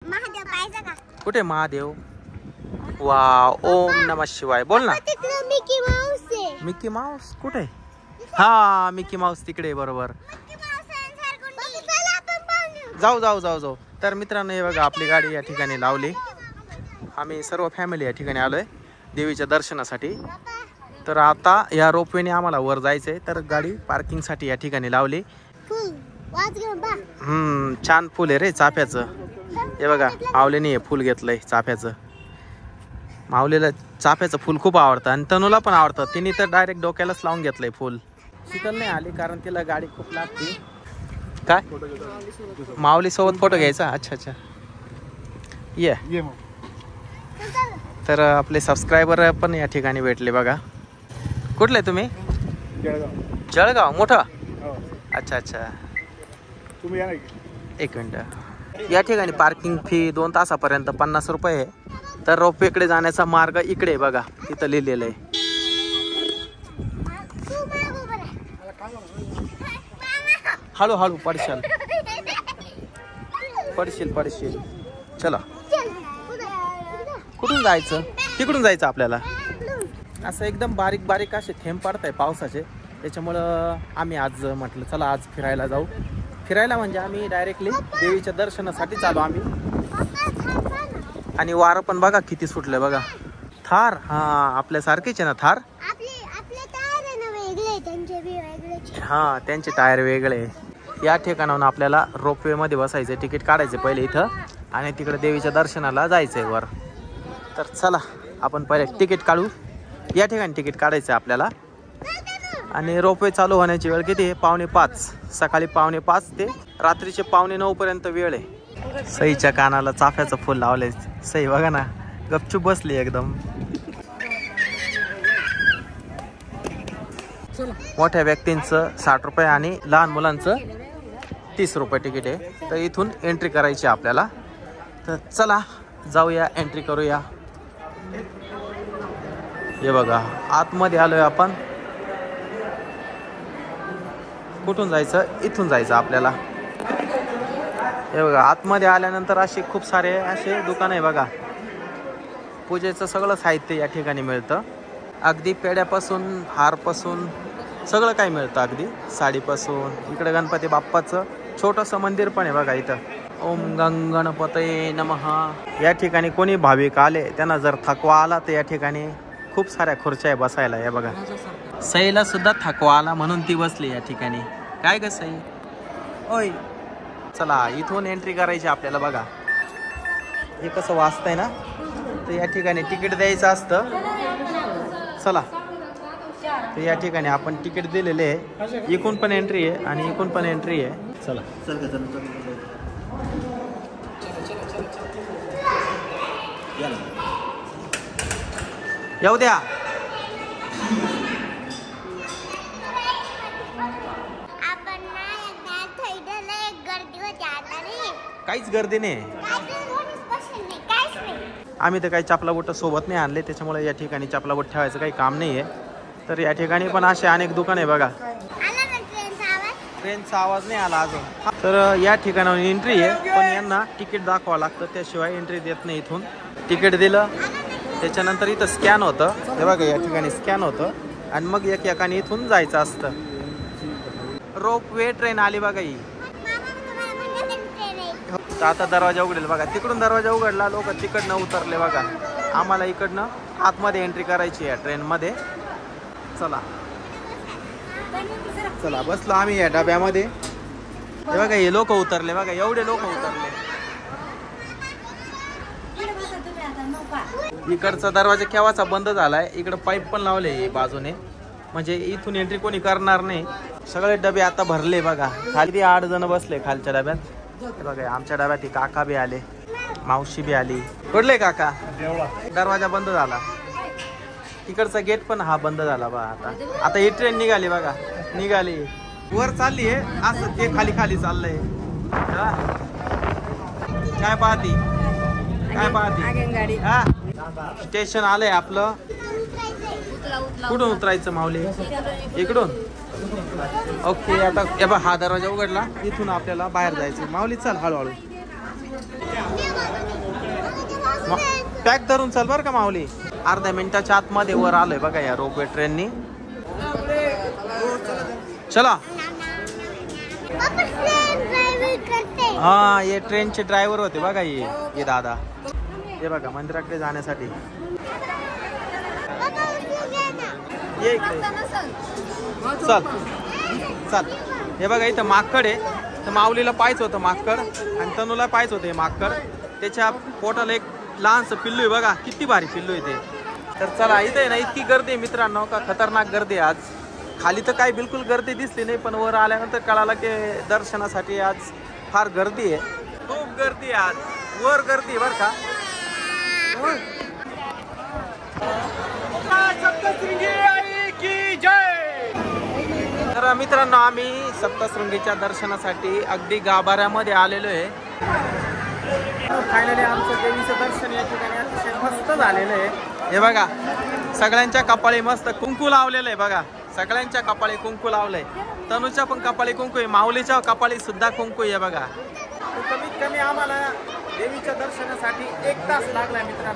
महादेव पाहिजे का? कुठे महादेव? वाव, ओम नमः शिवाय. बोल ना. मिकी माऊस आहे. मिकी माऊस कुठे? हा, मिकी माऊस तिकडे, बरोबर. जाऊ जाऊ जाऊ जाऊ. तर मित्रांनो, हे बघा आपली गाडी या ठिकाणी लावली. आम्ही सर्व फॅमिली या ठिकाणी आलोय देवीच्या दर्शनासाठी. तर आता या रोपवेने आम्हाला वर जायचंय, तर गाडी पार्किंग साठी या ठिकाणी लावली. छान फुल आहे रे चाफ्याचं. हे बघा माऊलीने हे फुल घेतलंय चाफ्याचं. माऊलीला चाफ्याचं फुल खूप आवडतं आणि तनूला पण आवडतं. तिने तर डायरेक्ट डोक्यालाच लावून घेतलंय फुल. शीतल नाही आली कारण तिला गाडी खूप लागते. काय माऊली सोबत फोटो घ्यायचा? अच्छा अच्छा, ये. तर आपले सबस्क्रायबर पण या ठिकाणी भेटले बघा. कुठले तुम्ही? जळगाव. मोठा. अच्छा अच्छा, तुम्ही या ना. एक मिनिट. या ठिकाणी पार्किंग फी 2 तासापर्यंत 50 रुपये आहे. तर रोपवेकडे जाण्याचा मार्ग इकडे बघा, तिथं लिहिलेलं आहे. हळूहळू पडशील पडशील पडशील. चला, कुठून जायचं? तिकडून जायचं आपल्याला. असं एकदम बारीक बारीक असे थेंब पडत आहे पावसाचे. त्याच्यामुळं आम्ही आज म्हटलं चला आज फिरायला जाऊ. फिरायला म्हणजे आम्ही डायरेक्टली देवीच्या दर्शनासाठी चालू आम्ही. आणि वारं पण बघा किती सुटलंय बघा. थार, हा आपल्यासारखीच आहे ना थार. हा, त्यांचे टायर वेगळे. या ठिकाणाहून आपल्याला रोपवे मध्ये बसायचं, तिकीट काढायचं पहिले इथं आणि तिकडे देवीच्या दर्शनाला जायचंय वर. तर चला आपण पहिले तिकीट काढू. या ठिकाणी तिकीट काढायचं आपल्याला. आणि रोपवे चालू होण्याची वेळ किती आहे? 4:45. सकाळी 5:45 ते रात्रीचे 9:15 पर्यंत वेळ आहे. सईच्या कानाला चाफ्याचं फुल लावलंय. सई बघा ना, गपचूप बसली एकदम. मोठ्या व्यक्तींचं 60 रुपये आणि लहान मुलांचं 30 रुपये तिकीट आहे. तर इथून एंट्री करायची आपल्याला. तर चला जाऊया, एंट्री करूया. हे बघा आतमध्ये आलोय आपण. कुठून जायचं? इथून जायचं आपल्याला. हे बघा आतमध्ये आल्यानंतर असे खूप सारे असे दुकान आहे बघा. पूजेचं सगळं साहित्य या ठिकाणी मिळतं. अगदी पेड्यापासून हारपासून सगळं काही मिळतं, अगदी साडीपासून. इकडे गणपती बाप्पाचं छोटंसं मंदिर पण आहे बघा इथं. ओम गणपतये नमः. या ठिकाणी कोणी भाविक आले त्यांना जर थकवा आला तर या ठिकाणी खूप साऱ्या खुर्च्या आहे बसायला. या बघा सईला सुद्धा थकवा आला म्हणून ती बसली या ठिकाणी. काय ग सई? ओय चला इथून एंट्री करायची आपल्याला. बघा हे कसं वाचतंय ना. तर या ठिकाणी तिकीट द्यायचं असतं. चला, तर या ठिकाणी आपण तिकीट दिलेले आहे. इकून पण एंट्री आहे आणि इकून पण एंट्री आहे. चला येऊ द्या. काहीच गर्दी नाही. आम्ही तर काही चपला बोट सोबत नाही आणले, त्याच्यामुळे या ठिकाणी चपला बोट ठेवायचं काही काम नाही आहे. तर या ठिकाणी पण असे अनेक दुकान आहे बघा. ट्रेनचा आवाज नाही आला अजून. तर या ठिकाणावर एंट्री आहे, पण यांना तिकीट दाखवावं लागतं, त्याशिवाय एंट्री देत नाही. इथून तिकीट दिलं त्याच्यानंतर इथं स्कॅन होतं. हे बघा या ठिकाणी स्कॅन होतं आणि मग एकाने इथून जायचं असतं. रोपवे ट्रेन आली बघा ही. आता दरवाजा उघडेल बघा. तिकडून दरवाजा उघडला, लोक तिकडनं उतरले बघा. आम्हाला इकडनं आतमध्ये एंट्री करायची आहे ट्रेन मध्ये. चला चला बसलो आम्ही या डब्यामध्ये. हे बघा हे लोक उतरले बघा, एवढे लोक उतरले. इकडचा दरवाजा केव्हाचा बंद झालाय. इकडं पाईप पण लावले बाजूने, म्हणजे इथून एंट्री कोणी करणार नाही. सगळे डबे आता भरले बघा. खाली 8 जण बसले खालच्या डब्यात. बघा आमच्या डब्यात काका बी आले, मावशी बी आली. कुठले काका? दरवाजा बंद झाला. तिकडचा गेट पण हा बंद झाला बघा. आता ही ट्रेन निघाली बघा, निघाली वर चालली आहे. असं ते खाली खाली चाललंय. काय पाहती काय पाहती? हा स्टेशन आलंय आपलं. कुठून उतरायचं माऊली? इकडून. ओके आता हा दरवाजा उघडला, इथून आपल्याला बाहेर जायचं. माऊली चल हळूहळू. पॅक धरून चल बर का माऊली. अर्ध्या मिनिटाच्या आतमध्ये वर आलोय बघा या रोपवे ट्रेननी. चला. हा ये ट्रेनचे ड्रायव्हर होते बघा ये दादा. हे बघा मंदिराकडे जाण्यासाठी. ये इकडे चल चल. हे बघा इथं माकड आहे. तर माऊलीला पाहायचं होतं माकड आणि तनूला पाहायचं होतं हे माकड. त्याच्या पोटाला एक लहानसं पिल्लू आहे बघा. किती भारी पिल्लू आहे ते. तर चला इथे ना इतकी गर्दी आहे मित्रांनो का खतरनाक गर्दी आहे आज. खाली तर काही बिलकुल गर्दी दिसली नाही पण वर आल्यानंतर कळालं की दर्शनासाठी आज फार गर्दी आहे. खूप गर्दी आहे आज. वर गर्दी आहे बरं का. तर मित्रांनो आम्ही सप्तशृंगीच्या दर्शनासाठी अगदी गाभाऱ्यामध्ये आलेलो आहे. फायनली आमचं देवीचं दर्शन या ठिकाणी अतिशय मस्त झालेलं आहे. हे बघा सगळ्यांच्या कपाळी मस्त कुंकू लावलेलं आहे बघा. सगळ्यांच्या कपाळी कुंकू लावलंय. तनूच्या पण कपाळी कुंकू आहे. माऊलीच्या कपाळी सुद्धा कुंकू आहे बघा. कमीत कमी आम्हाला देवीच्या दर्शनासाठी 1 तास लागला मित्रांनो.